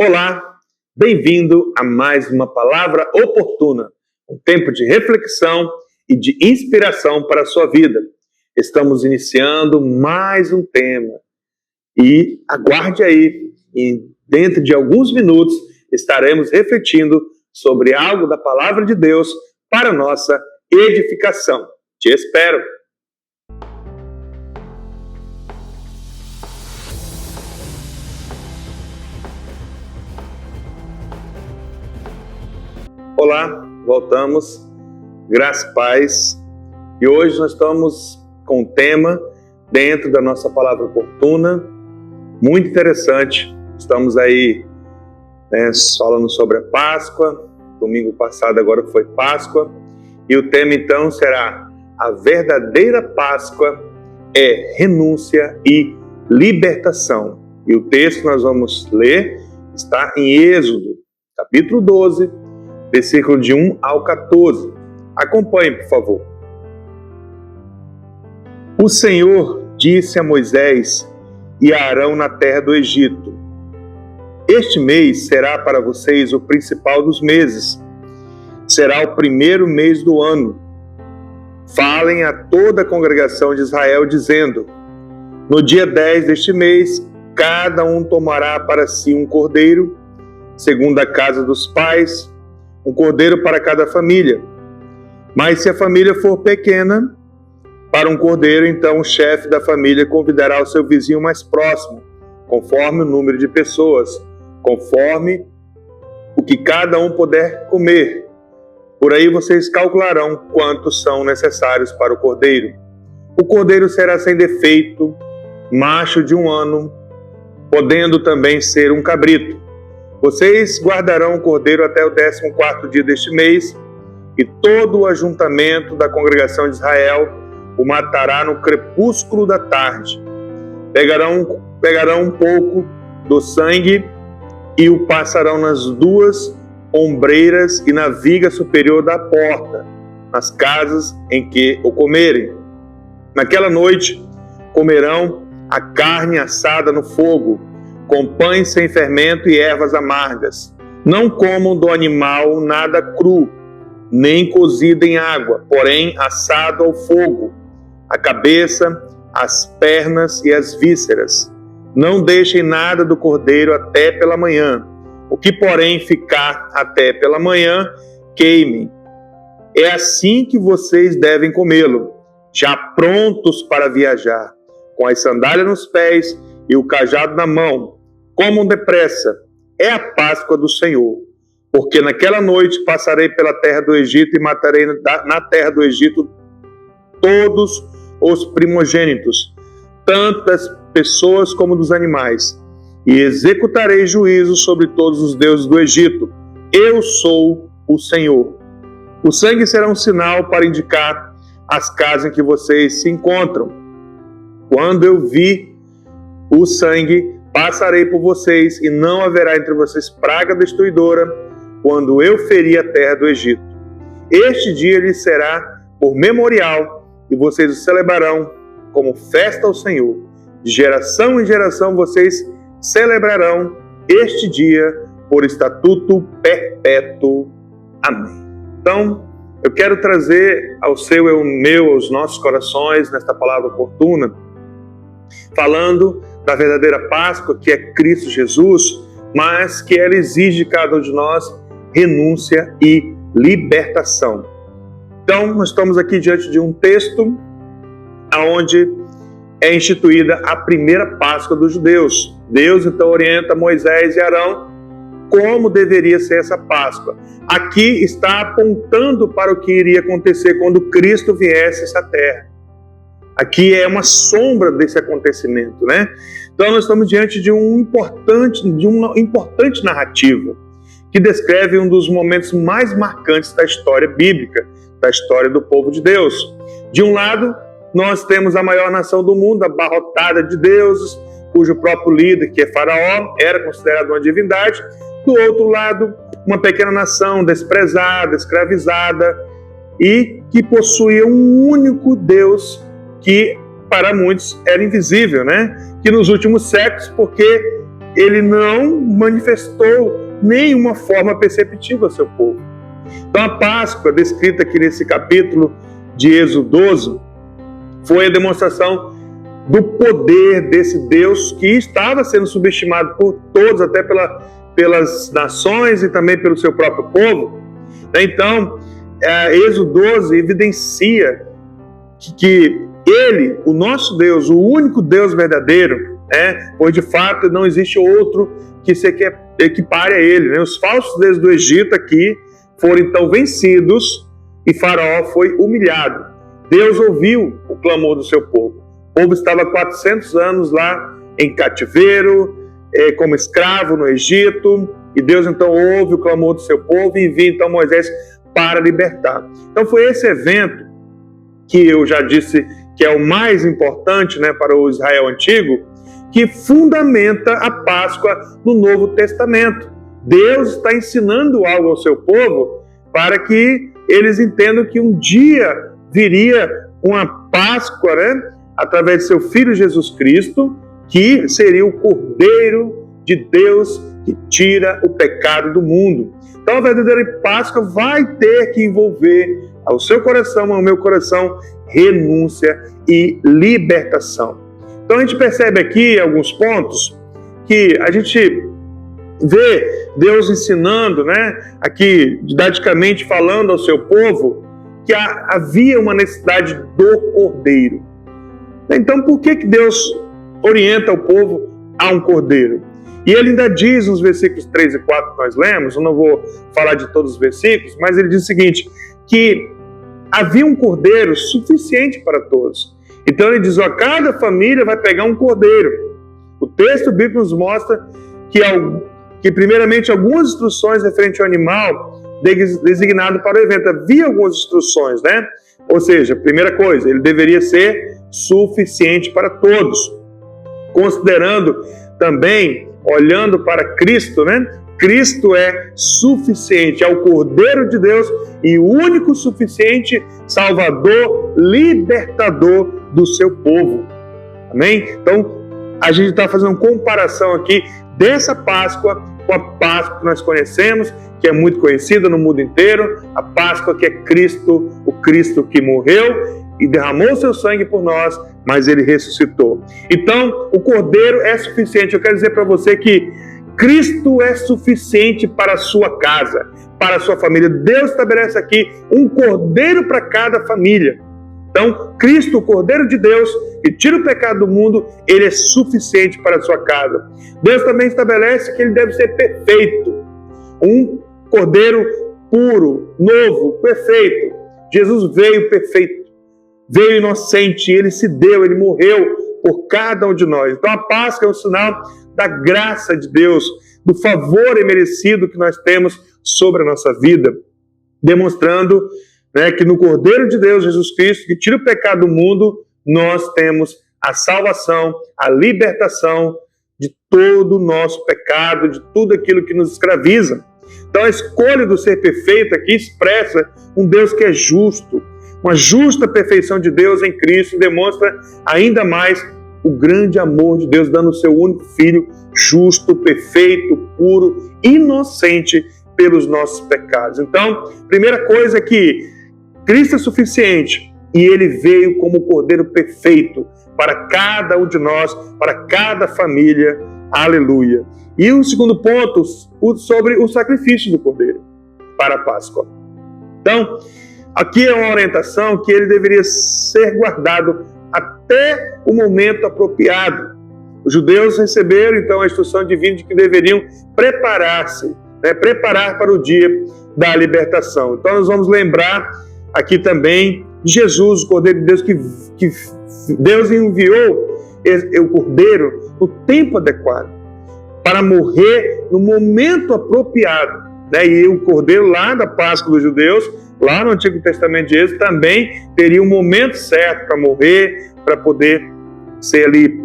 Olá, bem-vindo a mais uma Palavra Oportuna, um tempo de reflexão e de inspiração para a sua vida. Estamos iniciando mais um tema e aguarde aí, e dentro de alguns minutos estaremos refletindo sobre algo da Palavra de Deus para nossa edificação. Te espero! Olá, voltamos, graça e paz, e hoje nós estamos com um tema dentro da nossa Palavra Oportuna, muito interessante. Estamos aí falando sobre a Páscoa, domingo passado agora foi Páscoa, e o tema então será: a verdadeira Páscoa é renúncia e libertação. E o texto que nós vamos ler está em Êxodo, capítulo 12, versículo de 1 ao 14. Acompanhe, por favor. O Senhor disse a Moisés e a Arão na terra do Egito: este mês será para vocês o principal dos meses. Será o primeiro mês do ano. Falem a toda a congregação de Israel, dizendo: no dia 10 deste mês, cada um tomará para si um cordeiro, segundo a casa dos pais, um cordeiro para cada família. Mas se a família for pequena, para um cordeiro, então o chefe da família convidará o seu vizinho mais próximo, conforme o número de pessoas, conforme o que cada um puder comer. Por aí vocês calcularão quantos são necessários para o cordeiro. O cordeiro será sem defeito, macho de 1 ano, podendo também ser um cabrito. Vocês guardarão o cordeiro até o 14º dia deste mês, e todo o ajuntamento da congregação de Israel o matará no crepúsculo da tarde. Pegarão um pouco do sangue e o passarão nas 2 ombreiras e na viga superior da porta, nas casas em que o comerem. Naquela noite comerão a carne assada no fogo, com pães sem fermento e ervas amargas. Não comam do animal nada cru, nem cozido em água, porém assado ao fogo, a cabeça, as pernas e as vísceras. Não deixem nada do cordeiro até pela manhã. O que, porém, ficar até pela manhã, queimem. É assim que vocês devem comê-lo, já prontos para viajar, com as sandálias nos pés e o cajado na mão. Comam depressa, é a Páscoa do Senhor. Porque naquela noite passarei pela terra do Egito e matarei na terra do Egito todos os primogênitos, tanto das pessoas como dos animais, e executarei juízo sobre todos os deuses do Egito. Eu sou o Senhor. O sangue será um sinal para indicar as casas em que vocês se encontram. Quando eu vi o sangue, passarei por vocês, e não haverá entre vocês praga destruidora, quando eu ferir a terra do Egito. Este dia lhes será por memorial, e vocês o celebrarão como festa ao Senhor. De geração em geração vocês celebrarão este dia por estatuto perpétuo. Amém. Então, eu quero trazer ao seu e ao meu, aos nossos corações, nesta palavra oportuna, falando da verdadeira Páscoa, que é Cristo Jesus, mas que ela exige de cada um de nós renúncia e libertação. Então, nós estamos aqui diante de um texto onde é instituída a primeira Páscoa dos judeus. Deus, então, orienta Moisés e Arão como deveria ser essa Páscoa. Aqui está apontando para o que iria acontecer quando Cristo viesse a essa terra. Aqui é uma sombra desse acontecimento, né? Então nós estamos diante de uma importante narrativa que descreve um dos momentos mais marcantes da história bíblica, da história do povo de Deus. De um lado, nós temos a maior nação do mundo, abarrotada de deuses, cujo próprio líder, que é Faraó, era considerado uma divindade. Do outro lado, uma pequena nação desprezada, escravizada, e que possuía um único Deus que para muitos era invisível, né? Que nos últimos séculos, porque ele não manifestou nenhuma forma perceptível ao seu povo. Então a Páscoa, descrita aqui nesse capítulo de Êxodo 12, foi a demonstração do poder desse Deus que estava sendo subestimado por todos, até pelas nações e também pelo seu próprio povo. Então, Êxodo 12 evidencia que ele, o nosso Deus, o único Deus verdadeiro, pois de fato não existe outro que se equipare a ele. Os falsos deuses do Egito aqui foram então vencidos e Faraó foi humilhado. Deus ouviu o clamor do seu povo. O povo estava há 400 anos lá em cativeiro, como escravo no Egito, e Deus então ouve o clamor do seu povo e envia então Moisés para libertar. Então foi esse evento que eu já disse que é o mais importante, para o Israel antigo, que fundamenta a Páscoa no Novo Testamento. Deus está ensinando algo ao seu povo para que eles entendam que um dia viria uma Páscoa, através de seu Filho Jesus Cristo, que seria o Cordeiro de Deus que tira o pecado do mundo. Então a verdadeira Páscoa vai ter que envolver ao seu coração, ao meu coração, renúncia e libertação. Então a gente percebe aqui alguns pontos que a gente vê Deus ensinando, aqui didaticamente falando ao seu povo, que havia uma necessidade do Cordeiro. Então por que Deus orienta o povo a um Cordeiro? E ele ainda diz nos versículos 3 e 4 que nós lemos, eu não vou falar de todos os versículos, mas ele diz o seguinte, que havia um cordeiro suficiente para todos. Então ele diz, cada família vai pegar um cordeiro. O texto bíblico nos mostra que primeiramente algumas instruções referentes ao animal designado para o evento. Havia algumas instruções, Ou seja, primeira coisa, ele deveria ser suficiente para todos. Considerando também, olhando para Cristo, Cristo é suficiente, é o Cordeiro de Deus e o único suficiente Salvador, libertador do seu povo. Amém? Então, a gente está fazendo uma comparação aqui dessa Páscoa com a Páscoa que nós conhecemos, que é muito conhecida no mundo inteiro, a Páscoa que é Cristo, o Cristo que morreu e derramou seu sangue por nós, mas ele ressuscitou. Então, o Cordeiro é suficiente. Eu quero dizer para você que Cristo é suficiente para a sua casa, para a sua família. Deus estabelece aqui um cordeiro para cada família. Então, Cristo, o Cordeiro de Deus, que tira o pecado do mundo, ele é suficiente para a sua casa. Deus também estabelece que ele deve ser perfeito. Um cordeiro puro, novo, perfeito. Jesus veio perfeito, veio inocente, ele se deu, ele morreu por cada um de nós. Então, a Páscoa é um sinal da graça de Deus, do favor imerecido que nós temos sobre a nossa vida, demonstrando que no Cordeiro de Deus, Jesus Cristo, que tira o pecado do mundo, nós temos a salvação, a libertação de todo o nosso pecado, de tudo aquilo que nos escraviza. Então a escolha do ser perfeito aqui expressa um Deus que é justo, uma justa perfeição de Deus em Cristo, demonstra ainda mais o grande amor de Deus, dando o seu único Filho, justo, perfeito, puro, inocente pelos nossos pecados. Então, primeira coisa é que Cristo é suficiente e ele veio como o Cordeiro perfeito para cada um de nós, para cada família. Aleluia. E o segundo ponto, sobre o sacrifício do Cordeiro para a Páscoa. Então, aqui é uma orientação que ele deveria ser guardado até o momento apropriado. Os judeus receberam então a instrução divina de que deveriam preparar-se, preparar para o dia da libertação. Então nós vamos lembrar aqui também de Jesus, o Cordeiro de Deus, que Deus enviou o Cordeiro no tempo adequado, para morrer no momento apropriado. E o Cordeiro lá da Páscoa dos judeus, lá no Antigo Testamento de Êxodo, também teria um momento certo para morrer, para poder ser ali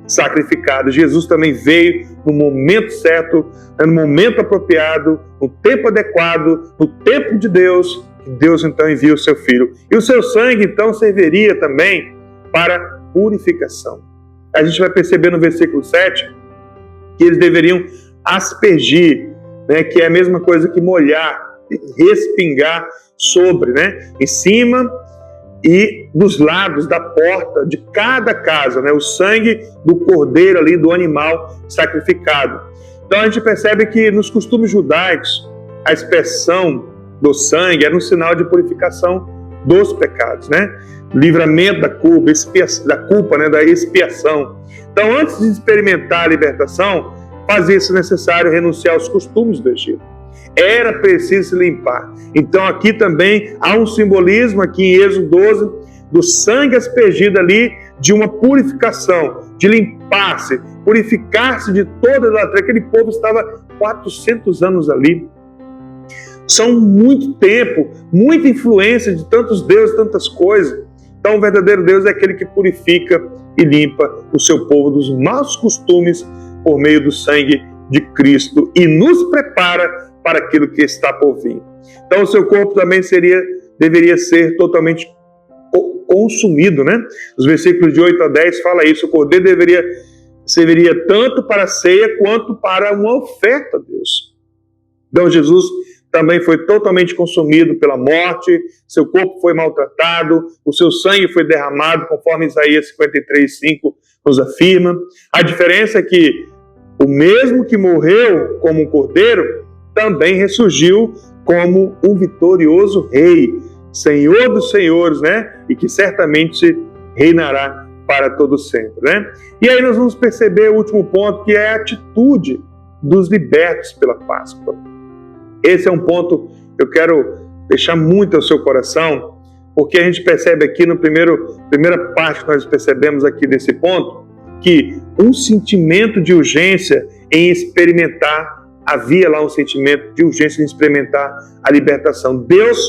sacrificado. Jesus também veio no momento certo, no momento apropriado, no tempo adequado, no tempo de Deus, que Deus então envia o seu Filho. E o seu sangue então serviria também para purificação. A gente vai perceber no versículo 7 que eles deveriam aspergir, né, que é a mesma coisa que molhar, respingar sobre, né, em cima e dos lados da porta de cada casa, né, o sangue do cordeiro ali, do animal sacrificado. Então a gente percebe que nos costumes judaicos a expressão do sangue era um sinal de purificação dos pecados, né, livramento da culpa, né, da expiação. Então, antes de experimentar a libertação, fazia-se necessário renunciar aos costumes do Egito. Era preciso se limpar. Então aqui também há um simbolismo, aqui em Êxodo 12, do sangue aspergido ali, de uma purificação, de limpar-se, purificar-se de toda a idolatria. Aquele povo estava 400 anos ali. São muito tempo, muita influência de tantos deuses, tantas coisas. Então o verdadeiro Deus é aquele que purifica e limpa o seu povo dos maus costumes por meio do sangue de Cristo e nos prepara para aquilo que está por vir. Então o seu corpo também deveria ser totalmente consumido, né? Os versículos de 8 a 10 fala isso. O cordeiro serviria tanto para a ceia quanto para uma oferta a Deus. Então Jesus também foi totalmente consumido pela morte, seu corpo foi maltratado, o seu sangue foi derramado, conforme Isaías 53:5 nos afirma. A diferença é que o mesmo que morreu como um cordeiro, também ressurgiu como um vitorioso rei, Senhor dos senhores, né? E que certamente reinará para todo sempre, né? E aí nós vamos perceber o último ponto, que é a atitude dos libertos pela Páscoa. Esse é um ponto que eu quero deixar muito ao seu coração, porque a gente percebe aqui na primeira parte que nós percebemos aqui desse ponto, que um sentimento de urgência em experimentar, havia lá um sentimento de urgência em experimentar a libertação. Deus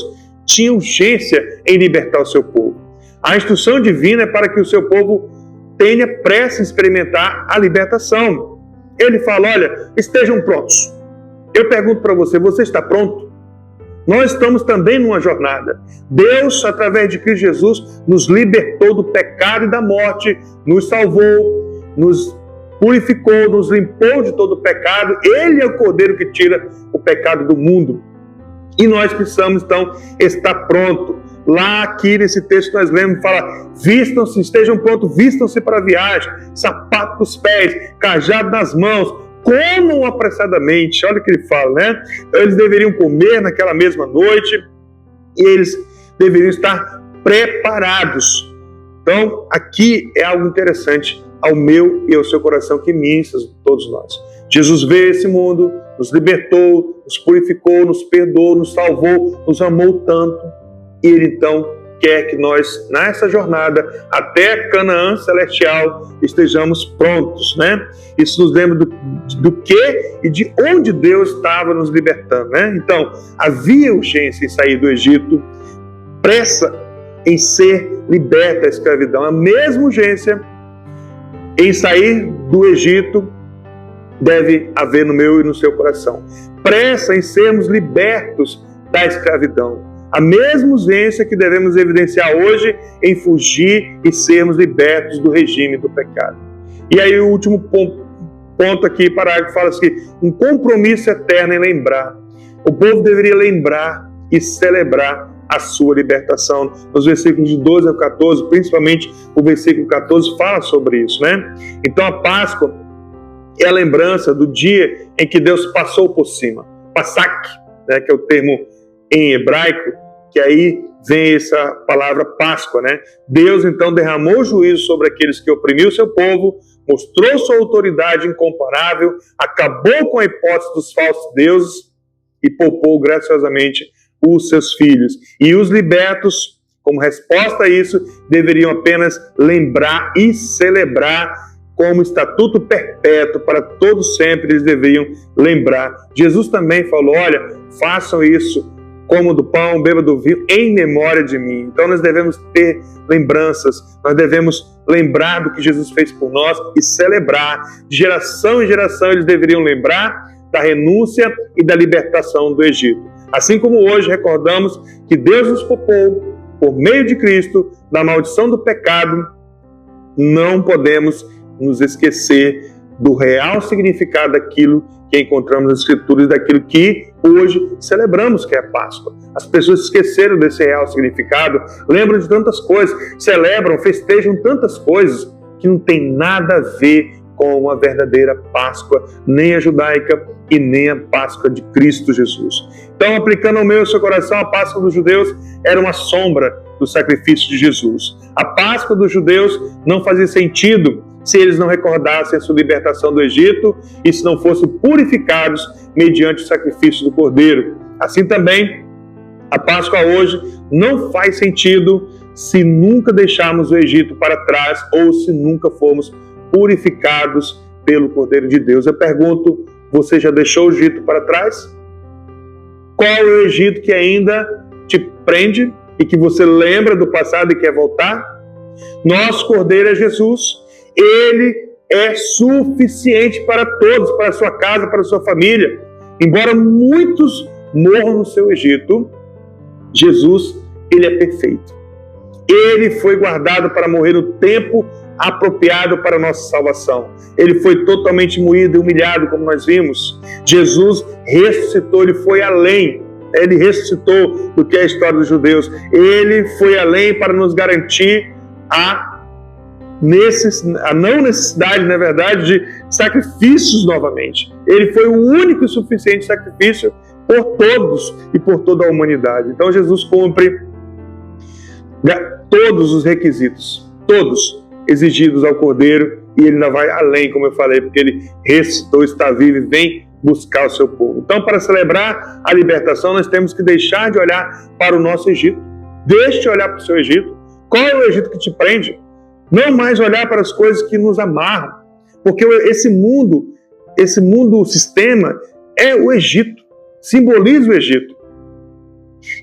tinha urgência em libertar o seu povo. A instrução divina é para que o seu povo tenha pressa em experimentar a libertação. Ele fala, olha, estejam prontos. Eu pergunto para você, você está pronto? Nós estamos também numa jornada. Deus, através de Cristo Jesus, nos libertou do pecado e da morte, nos salvou, nos purificou, nos limpou de todo o pecado. Ele é o Cordeiro que tira o pecado do mundo. E nós precisamos, então, estar pronto. Lá, aqui nesse texto nós lemos, fala, vistam-se, estejam prontos, vistam-se para a viagem, sapato nos pés, cajado nas mãos, comam apressadamente. Olha o que ele fala, né? Então, eles deveriam comer naquela mesma noite e eles deveriam estar preparados. Então, aqui é algo interessante ao meu e ao seu coração que ministra todos nós. Jesus veio a esse mundo, nos libertou, nos purificou, nos perdoou, nos salvou, nos amou tanto. E Ele então quer que nós, nessa jornada até Canaã celestial, estejamos prontos, né? Isso nos lembra do que e de onde Deus estava nos libertando, né? Então, havia urgência em sair do Egito, pressa em ser liberta da escravidão. A mesma urgência em sair do Egito deve haver no meu e no seu coração. Pressa em sermos libertos da escravidão. A mesma urgência que devemos evidenciar hoje em fugir e sermos libertos do regime do pecado. E aí o último ponto aqui, parágrafo, fala assim, um compromisso eterno em lembrar. O povo deveria lembrar e celebrar a sua libertação. Nos versículos de 12 ao 14, principalmente o versículo 14, fala sobre isso, né? Então a Páscoa é a lembrança do dia em que Deus passou por cima. Passak, né, que é o termo em hebraico, que aí vem essa palavra Páscoa, né? Deus então derramou juízo sobre aqueles que oprimiam o seu povo, mostrou sua autoridade incomparável, acabou com a hipótese dos falsos deuses e poupou graciosamente os seus filhos. E os libertos, como resposta a isso, deveriam apenas lembrar e celebrar como estatuto perpétuo para todos sempre. Eles deveriam lembrar. Jesus também falou, olha, façam isso, como do pão, beba do vinho, em memória de mim. Então nós devemos ter lembranças, nós devemos lembrar do que Jesus fez por nós e celebrar. De geração em geração eles deveriam lembrar da renúncia e da libertação do Egito. Assim como hoje recordamos que Deus nos poupou, por meio de Cristo, da maldição do pecado, não podemos nos esquecer do real significado daquilo que encontramos nas Escrituras, daquilo que hoje celebramos, que é a Páscoa. As pessoas esqueceram desse real significado, lembram de tantas coisas, celebram, festejam tantas coisas que não tem nada a ver com a verdadeira Páscoa, nem a judaica e nem a Páscoa de Cristo Jesus. Então, aplicando ao meu e ao seu coração, a Páscoa dos judeus era uma sombra do sacrifício de Jesus. A Páscoa dos judeus não fazia sentido se eles não recordassem a sua libertação do Egito e se não fossem purificados mediante o sacrifício do Cordeiro. Assim também, a Páscoa hoje não faz sentido se nunca deixarmos o Egito para trás ou se nunca formos purificados pelo Cordeiro de Deus. Eu pergunto, você já deixou o Egito para trás? Qual é o Egito que ainda te prende e que você lembra do passado e quer voltar? Nosso Cordeiro é Jesus. Ele é suficiente para todos, para a sua casa, para a sua família. Embora muitos morram no seu Egito, Jesus, ele é perfeito. Ele foi guardado para morrer no tempo apropriado para a nossa salvação. Ele foi totalmente moído e humilhado, como nós vimos. Jesus ressuscitou, ele foi além. Ele ressuscitou do que é a história dos judeus. Ele foi além para nos garantir a não necessidade, na verdade, de sacrifícios novamente. Ele foi o único e suficiente sacrifício por todos e por toda a humanidade. Então Jesus cumpre todos os requisitos, todos exigidos ao Cordeiro, e ele ainda vai além, como eu falei, porque ele ressuscitou, está vivo e vem buscar o seu povo. Então, para celebrar a libertação, nós temos que deixar de olhar para o nosso Egito. Deixe de olhar para o seu Egito. Qual é o Egito que te prende? Não mais olhar para as coisas que nos amarram, porque esse mundo, o sistema, é o Egito, simboliza o Egito.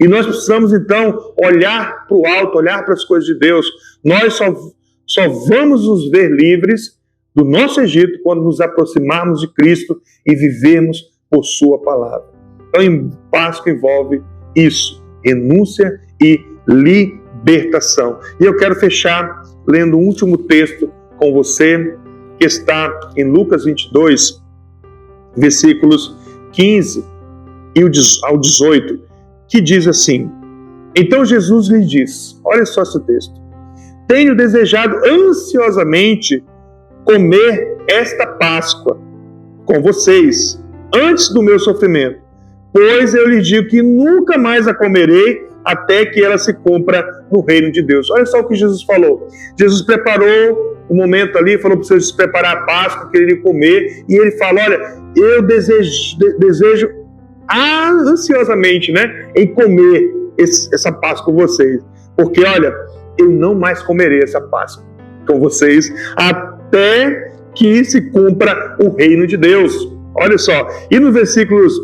E nós precisamos, então, olhar para o alto, olhar para as coisas de Deus. Nós só vamos nos ver livres do nosso Egito quando nos aproximarmos de Cristo e vivermos por sua palavra. Então, Páscoa envolve isso, renúncia e libertação. E eu quero fechar lendo o último texto com você, que está em Lucas 22, versículos 15 ao 18, que diz assim: Então Jesus lhe disse, olha só esse texto, tenho desejado ansiosamente comer esta Páscoa com vocês, antes do meu sofrimento, pois eu lhes digo que nunca mais a comerei até que ela se cumpra no reino de Deus. Olha só o que Jesus falou. Jesus preparou um momento ali, falou para os seus preparar a Páscoa, que ele iria comer, e ele fala, olha, eu desejo ansiosamente, em comer essa Páscoa com vocês, porque, olha, eu não mais comerei essa Páscoa com vocês até que se cumpra o reino de Deus. Olha só, e no versículos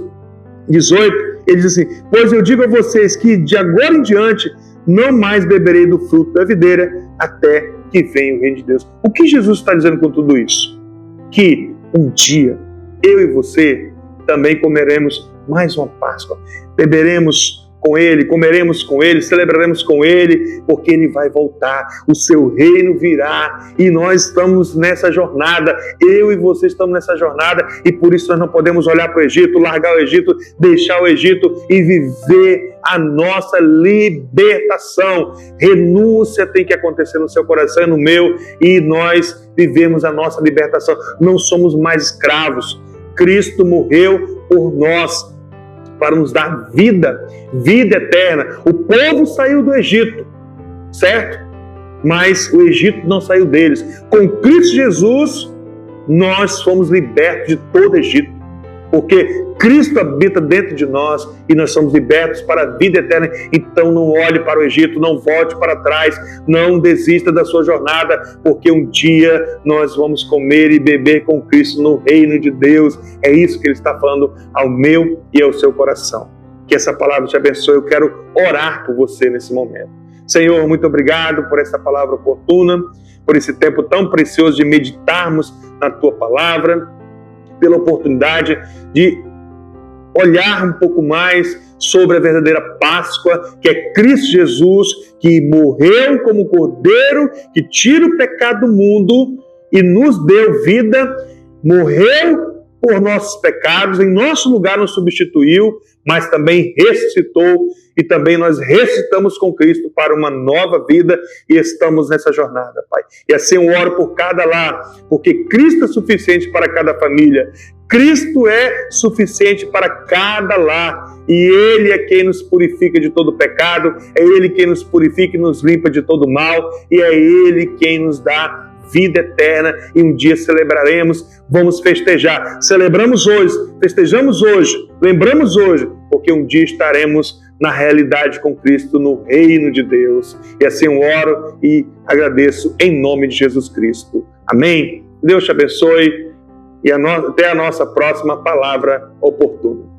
18, ele diz assim, pois eu digo a vocês que de agora em diante não mais beberei do fruto da videira até que venha o reino de Deus. O que Jesus está dizendo com tudo isso? Que um dia eu e você também comeremos mais uma Páscoa, beberemos com Ele, comeremos com Ele, celebraremos com Ele, porque Ele vai voltar, o seu reino virá, e nós estamos nessa jornada, eu e você estamos nessa jornada, e por isso nós não podemos olhar para o Egito, largar o Egito, deixar o Egito e viver a nossa libertação. Renúncia tem que acontecer no seu coração e no meu, e nós vivemos a nossa libertação, não somos mais escravos. Cristo morreu por nós, para nos dar vida eterna. O povo saiu do Egito, certo? Mas o Egito não saiu deles. Com Cristo Jesus, nós fomos libertos de todo o Egito, porque Cristo habita dentro de nós e nós somos libertos para a vida eterna. Então não olhe para o Egito, não volte para trás, não desista da sua jornada, porque um dia nós vamos comer e beber com Cristo no reino de Deus. É isso que Ele está falando ao meu e ao seu coração. Que essa palavra te abençoe. Eu quero orar por você nesse momento. Senhor, muito obrigado por essa palavra oportuna, por esse tempo tão precioso de meditarmos na Tua palavra, pela oportunidade de olhar um pouco mais sobre a verdadeira Páscoa, que é Cristo Jesus, que morreu como Cordeiro, que tira o pecado do mundo e nos deu vida, morreu por nossos pecados, em nosso lugar nos substituiu, mas também ressuscitou, e também nós ressuscitamos com Cristo para uma nova vida e estamos nessa jornada, Pai. E assim eu oro por cada lar, porque Cristo é suficiente para cada família, Cristo é suficiente para cada lar, e Ele é quem nos purifica de todo pecado, é Ele quem nos purifica e nos limpa de todo mal, e é Ele quem nos dá vida eterna, e um dia celebraremos, vamos festejar. Celebramos hoje, festejamos hoje, lembramos hoje, porque um dia estaremos na realidade com Cristo, no reino de Deus. E assim eu oro e agradeço em nome de Jesus Cristo. Amém? Deus te abençoe e até a nossa próxima palavra oportuna.